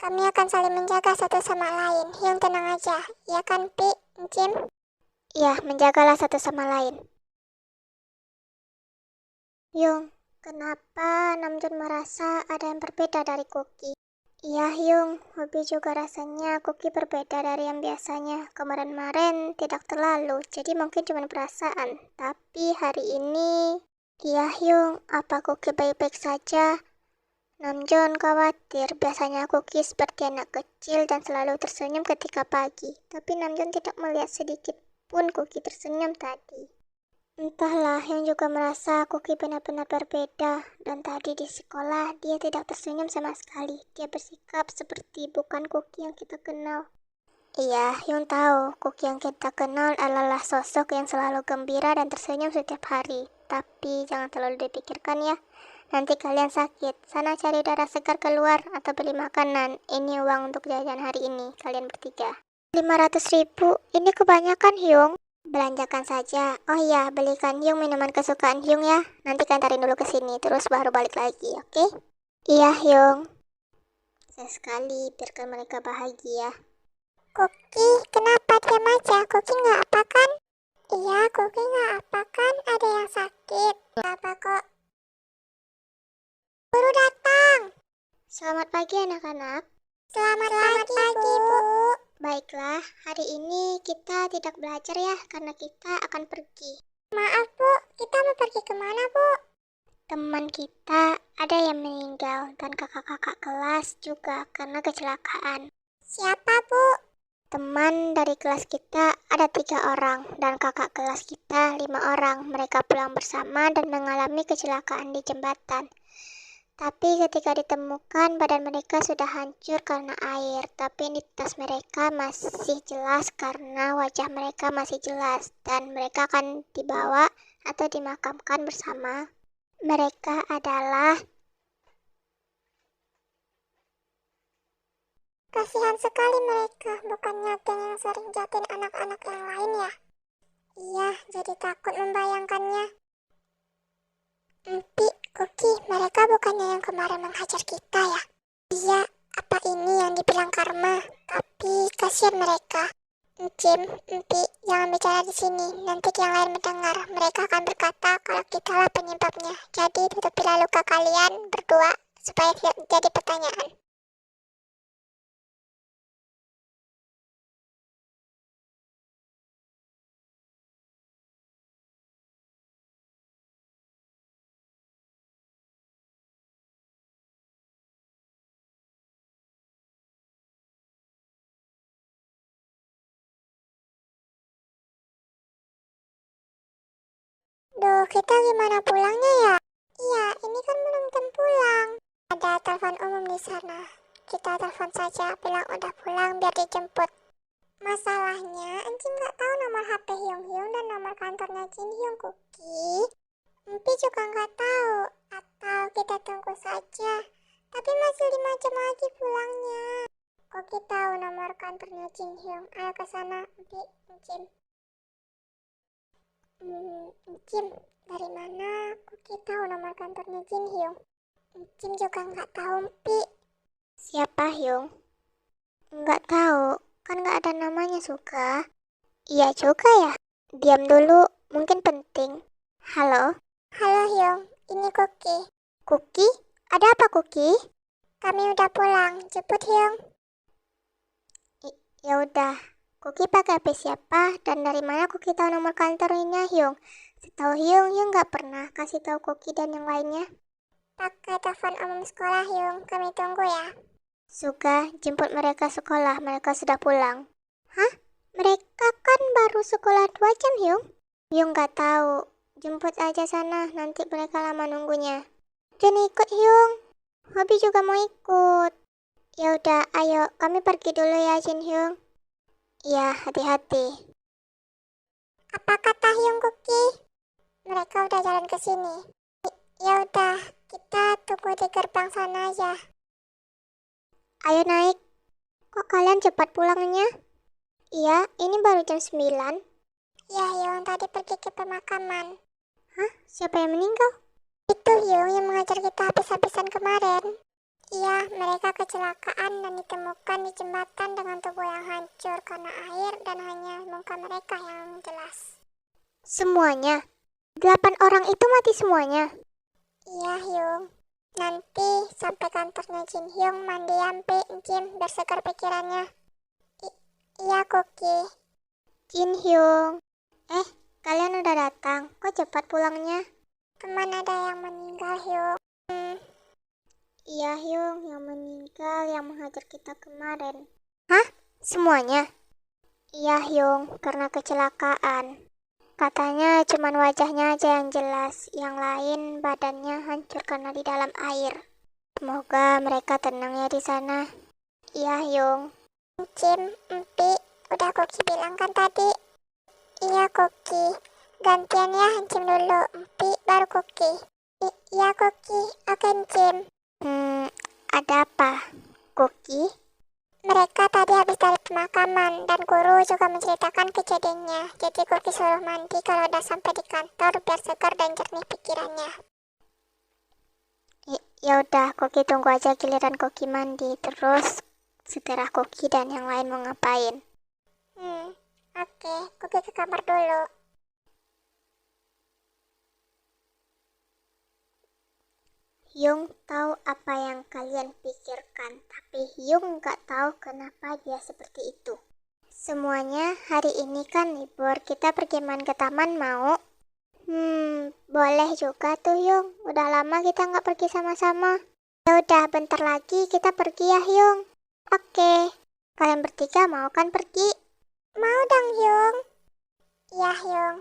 Kami akan saling menjaga satu sama lain. Hyung tenang aja, ya kan Pi, Jim? Iya, menjagalah satu sama lain. Hyung, kenapa Namjoon merasa ada yang berbeda dari Kuki? Iya Hyung, Hobi juga rasanya Kuki berbeda dari yang biasanya. Kemarin-kemarin tidak terlalu, jadi mungkin cuma perasaan. Tapi hari ini, iya Hyung, apa Kuki baik-baik saja? Namjoon khawatir, biasanya Kuki seperti anak kecil dan selalu tersenyum ketika pagi. Tapi Namjoon tidak melihat sedikit pun Kuki tersenyum tadi. Entahlah, yang juga merasa Kuki benar-benar berbeda. Dan tadi di sekolah, dia tidak tersenyum sama sekali. Dia bersikap seperti bukan Kuki yang kita kenal. Iya, Hyung tahu, Kuki yang kita kenal adalah sosok yang selalu gembira dan tersenyum setiap hari. Tapi jangan terlalu dipikirkan ya. Nanti kalian sakit. Sana cari darah segar keluar atau beli makanan. Ini uang untuk jajan hari ini, kalian bertiga. 500.000, ini kebanyakan Hyung. Belanjakan saja. Oh iya, belikan Hyung minuman kesukaan Hyung ya. Nanti kantarin dulu ke sini, terus baru balik lagi, oke? Iya Hyung. Saya sekali, biarkan mereka bahagia. Kuki, kenapa diam aja? Kuki nggak apa kan? Iya, Kuki nggak apa kan? Ada yang sakit. Apa kok? Guru datang. Selamat pagi anak-anak. Selamat pagi, Bu. Baiklah, hari ini kita tidak belajar ya, karena kita akan pergi. Maaf, Bu. Kita mau pergi kemana, Bu? Teman kita ada yang meninggal dan kakak-kakak kelas juga karena kecelakaan. Siapa, Bu? Teman dari kelas kita ada 3 orang dan kakak kelas kita 5 orang. Mereka pulang bersama dan mengalami kecelakaan di jembatan. Tapi ketika ditemukan, badan mereka sudah hancur karena air. Tapi identitas mereka masih jelas karena wajah mereka masih jelas. Dan mereka akan dibawa atau dimakamkan bersama. Mereka adalah... Kasihan sekali mereka, bukannya geng yang sering jatin anak-anak yang lain ya? Iya, jadi takut membayangkannya. Empi, Kuki, mereka bukannya yang kemarin menghajar kita ya? Iya, apa ini yang dibilang karma? Tapi kasihan mereka. Jim, Empi, jangan bicara di sini. Nanti yang lain mendengar. Mereka akan berkata kalau kitalah penyebabnya. Jadi tutupilah luka kalian berdua supaya tidak jadi pertanyaan. Duh, kita gimana pulangnya ya? Iya, ini kan belum jam pulang. Ada telepon umum di sana. Kita telepon saja, bilang udah pulang biar dijemput. Masalahnya, Encing nggak tahu nomor HP Hyung Hyung dan nomor kantornya Jin Hyung Kuki. Empi juga nggak tahu. Atau kita tunggu saja. Tapi masih 5 jam lagi pulangnya. Kuki tahu nomor kantornya Jin Hyung. Ayo ke sana, Empi, Jim. Jim, dari mana Kuki tahu nomor kantornya Jin Hyung? Jim juga nggak tahu, Empi. Siapa Hyung? Nggak tahu, kan nggak ada namanya Suka. Iya juga ya. Diam dulu, mungkin penting. Halo? Halo Hyung, ini Kuki. Kuki? Ada apa Kuki? Kami udah pulang, jemput Hyung. Ya udah. Kuki pakai HP siapa dan dari mana Kuki tahu nomor kantornya Hyung? Setahu Hyung, Hyung nggak pernah kasih tahu Kuki dan yang lainnya. Pakai telepon umum sekolah Hyung, kami tunggu ya. Suka, jemput mereka sekolah, mereka sudah pulang. Hah? Mereka kan baru sekolah 2 jam Hyung? Hyung nggak tahu, jemput aja sana, nanti mereka lama nunggunya. Jangan ikut Hyung, Hobi juga mau ikut. Ya udah, ayo, kami pergi dulu ya Jin Hyung. Iya, hati-hati. Apa kata Hyung Kuki? Mereka udah jalan ke sini. Ya udah, kita tunggu di gerbang sana aja. Ayo naik. Kok kalian cepat pulangnya? Iya, ini baru jam 9. Ya, Hyung tadi pergi ke pemakaman. Hah? Siapa yang meninggal? Itu Hyung yang mengajar kita habis-habisan kemarin. Iya, mereka kecelakaan dan ditemukan di jembatan dengan tubuh yang hancur karena air dan hanya muka mereka yang jelas. Semuanya? 8 orang itu mati semuanya? Iya, Hyung. Nanti sampai kantornya Jin Hyung, mandi Yampi, Jim, biar segar pikirannya. Iya, Koki. Jin Hyung. Kalian udah datang. Kok cepat pulangnya? Teman ada yang meninggal, Hyung. Iya, Hyung, yang meninggal yang menghajar kita kemarin. Hah? Semuanya? Iya, Hyung, karena kecelakaan. Katanya cuman wajahnya aja yang jelas, yang lain badannya hancur karena di dalam air. Semoga mereka tenang ya di sana. Iya, Hyung. Jim, Empi, udah Koki bilang kan tadi? Iya, Koki. Gantian ya, Jim dulu, Empi baru Koki. Iya, Koki. Oke, Jim. Ada apa, Koki? Mereka tadi habis dari pemakaman dan guru juga menceritakan kejadiannya. Jadi Koki suruh mandi kalau udah sampai di kantor biar segar dan jernih pikirannya. Ya udah, Koki tunggu aja giliran Koki mandi. Terus setelah Koki dan yang lain mau ngapain? Oke, Koki ke kamar dulu. Hyung tahu apa yang kalian pikirkan, tapi Hyung nggak tahu kenapa dia seperti itu. Semuanya hari ini kan libur, kita pergi main ke taman mau? Boleh juga tuh Hyung, udah lama kita nggak pergi sama-sama. Ya udah, bentar lagi kita pergi ya Hyung. Oke, kalian bertiga mau kan pergi? Mau dong Hyung. Iya Hyung.